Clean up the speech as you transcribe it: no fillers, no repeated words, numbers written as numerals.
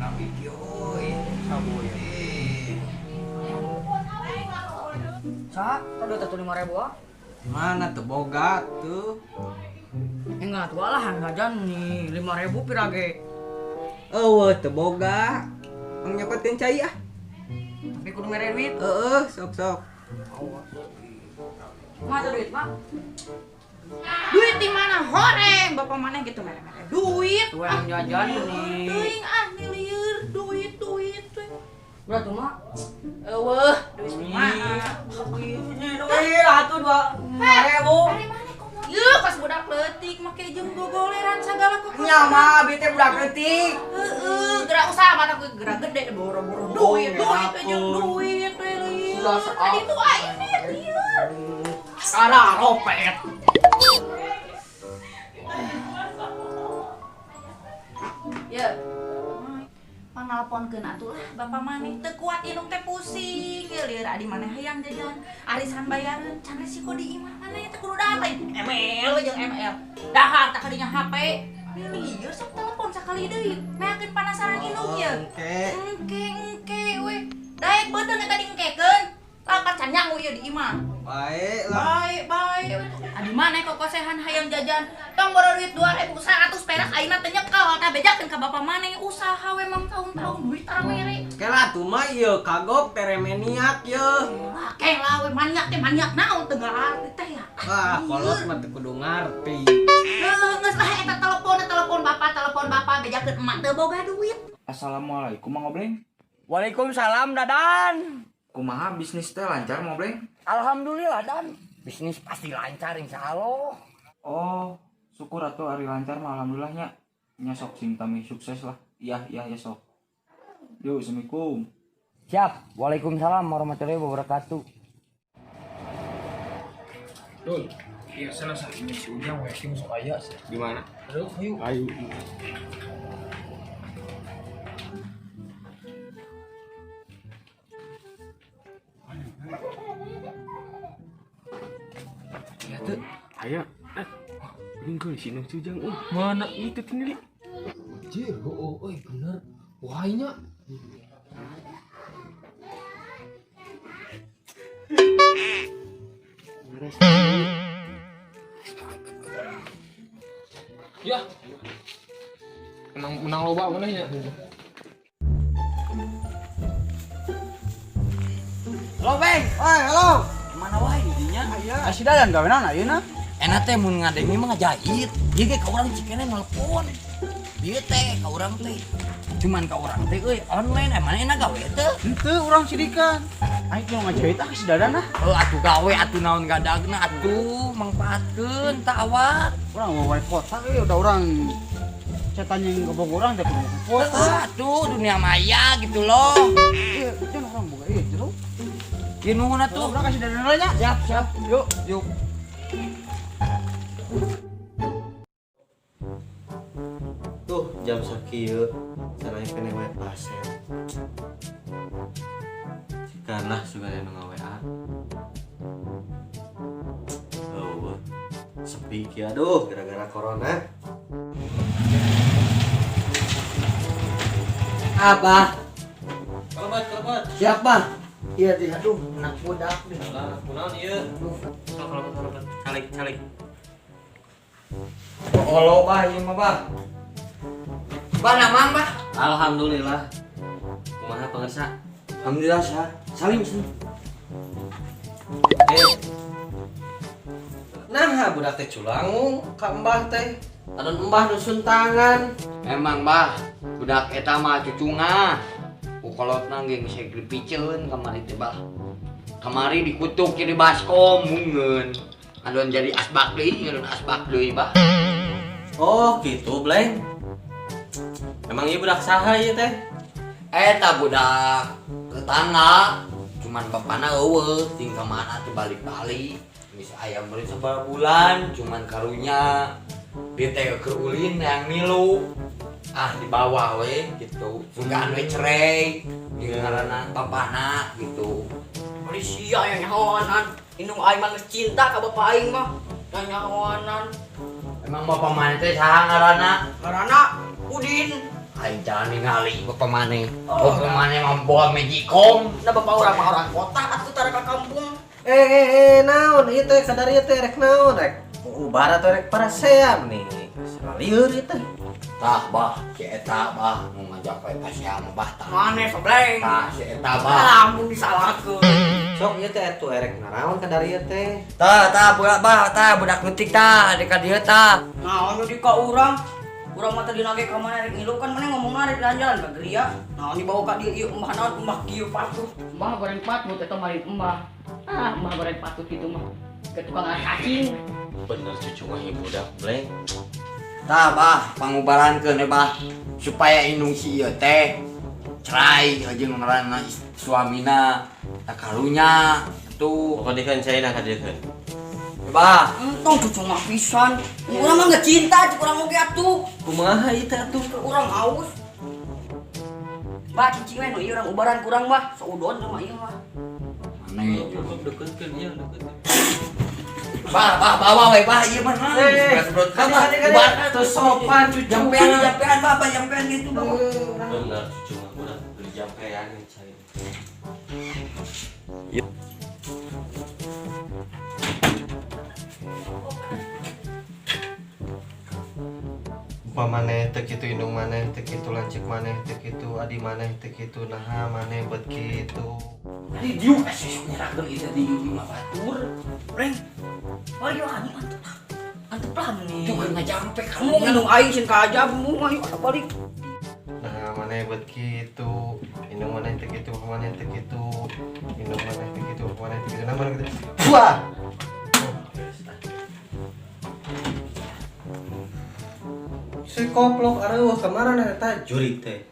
Nabiki euy. Saboy. Sa, tadi tuh 5.000 ah. Mana tuh boga tuh? Enggak tuh lah jajan nih 5.000 pirage. Eueuh teu boga. Mang nyokotin cai ah. Tapi kudu mere duit. Sok. Mah ada duit, Mak. Duit di mana horeng bapak mana gitu mere duit Tuh yang jajan nih. teuing ah lieur duit Berapa tuh, Mak? eueuh duit di mana Duit atuh 2.000. dari mana kok yeuh pas budak leutik make jeung gogoleran sagala kok Nya mah abi teh budak leutik. heeh gerak usaha mata ku gerak gede boro-boro duit jeung duit Sudah saat. tadi tuh ini lieur Sekarang ropet. ya pangalponkeun atuh lah bapak maneh teu kuat indung teh pusing ya lieur adi maneh hayang jajan arisan bayareun can resiko di imah maneh teh kudu datang ML jeung ML dahar tak kadinya HP lieur sok telepon sakali deui meakeun panasaran indung ye engke we daek beudeng eta diengkekeun lakat can nyangu ieu di imah Baik lah. baik adi maneh kokosehan hayang jajan tong boro duit 2.100 perak ayeuna teh nyekel tah bejakeun ka bapak maneh usaha we mang tahun-tahun duit tara mere Kela tuh mah ieu kagok teremeniak ye. akeh lah we maniak teh maniak naon teu ngarti teh ya Wah, kolot mah teu kudu ngarti. geus lah eta telepon bapak bejakeun emak teu boga duit Assalamualaikum Mang Obleng. Waalaikumsalam, Dadan. Kumaha bisnis teh lancar Mang Obleng? Alhamdulillah, Dan. Bisnis pasti lancar insyaallah. Oh, syukur atuh ari lancar mah alhamdulillahnya. Nya sok sing tami sukses lah. Iya sok. Yo, assalamualaikum. Siap. Waalaikumsalam warahmatullahi wabarakatuh. Dul, iya sana ini si Ujang waiting masuk ayah sih. Di mana? Aduh, ayo. Ayo. Ya tuh, ayah. Ini gue sini si Ujang. Mana itu sendiri? Jir, bener. Wahainya. Ya. Menang loba mana ya? Halo, Bang. Oi, halo. Mana wae didinya? Asih dadan gawenan ayeuna. Enak teh mun ngademi mah ngajahit. Ieu ge ka urang cikene nelpon. Ieu teh ka urang teh. Cuman ka urang teh euy online emang enak gawe teh. Henteu urang sidikan. Aing mau ngajahit ah si dadan ah. Atuh gawe atuh naon gadagna atuh mangpaatkeun tah awak. Urang mau wae kota udah urang cetan yang gobok urang teh kudu kota. Atuh dunia maya gitu loh. Ieu cenah urang boga ieu jero. Ieu nuhun atuh. Urang kasih dadan nya. Siap. Yuk. Tuh jam sakieu sana kene we pasien. Cikanah sugan anu nga-WA. Oh, sepi kieu aduh gara-gara corona. Apa? Kelebat. Siapa? Iya teh aduh anak budak deh. Anak kunaon ieu? Calik. Olo bah ieu mah bah. Bah namang bah. Alhamdulillah. Kumaha pangersa? Alhamdulillah sah. Salim. Nah, budak teh culangung ka embah teh. Adon embah dusun tangan. Memang bah budak eta mah cucunga. Ukolotna ge geus dipiceun kamari teh bah. Kamari dikutuk di baskom mungeun. Adon jadi asbak deui bah. Oh, gitu, Bleng. Emang ieu budak saha ieu teh? Eta budak tetangga, cuman bapana eueuh ting ka mana teh balik-balik. Geus aya beureun sabaraha bulan, cuman karunya dia teh keur ulin yang milu. Di bawah we gitu. Sugaan we cerai, di ngaranna bapana gitu. Polisi aya nyahoanan, indung aing mah geus cinta ka bapak aing mah. Nyahoanan. Emang bapak mana teh saha ngaranna? Ngaranna Udin. aing jalan ningali bapak maneh. Bapak maneh membawa magicom. Nah bapak orang kota atuh tara ka kampung. Naon ieu teh sadari teh rek naon rek. Ubara teh rek paraseam nih. Lieur ieu teh. Tah bah, si eta bah nu ngajak we paseam bah tah. Maneh sobleng. Tah si eta bah. Lamun disalahkeun. Sok ieu teh atuh erek naraon kadari ieu teh. Tah budak bah, tah budak leutik tah di ka dieu tah. Naon di ka urang? Urang mah tadi nage ka mana rek ngilu kan mana ngomongna rek jalan ka geria. Naon dibawa ka dieu ieu embah naon embah kieu patuh. Embah goreng patut eta mah embah. Embah goreng patut kitu mah. Ke tukang cacing. Bener cucu mah budak bleng. Tah bah, pangubarankeun bah supaya indung si ieu teh cerai jeung ngaranna suamina tak karunya tuh. Pokoknya kan saya nak hadirkan. Bah, Entong cucu mah pisan. Urang mah geus cinta cik urang oge atuh. Kumaha ieu teh atuh? Urang haus. Bah cicing we nu ieu urang ubaran kurang mah saudon sama ieu mah. aneh. Deketkeun ieu deketkeun. Bah, bawa we bah ieu mah. Ubar atuh sopan cucu. Jampean bah, jampean gitu bah. Bener cucu mah budak beli jampean yang saya. Maneh teu kitu indung maneh teu kitu lancik maneh teu kitu adi maneh teu kitu naha maneh bet kitu. Di diu kasih nyerahkeun ieu di mah batur. Breng. Mari yo kan antep lah nih. Juga ngajampe Kamu indung aing sin kaajab mu mah yuk balik. Naha maneh bet kitu indung maneh teu kitu maneh teu kitu indung maneh teu kitu maneh teu kitu nah maneh kitu. Wah. Si koplok areuh kemana eta jurig teh.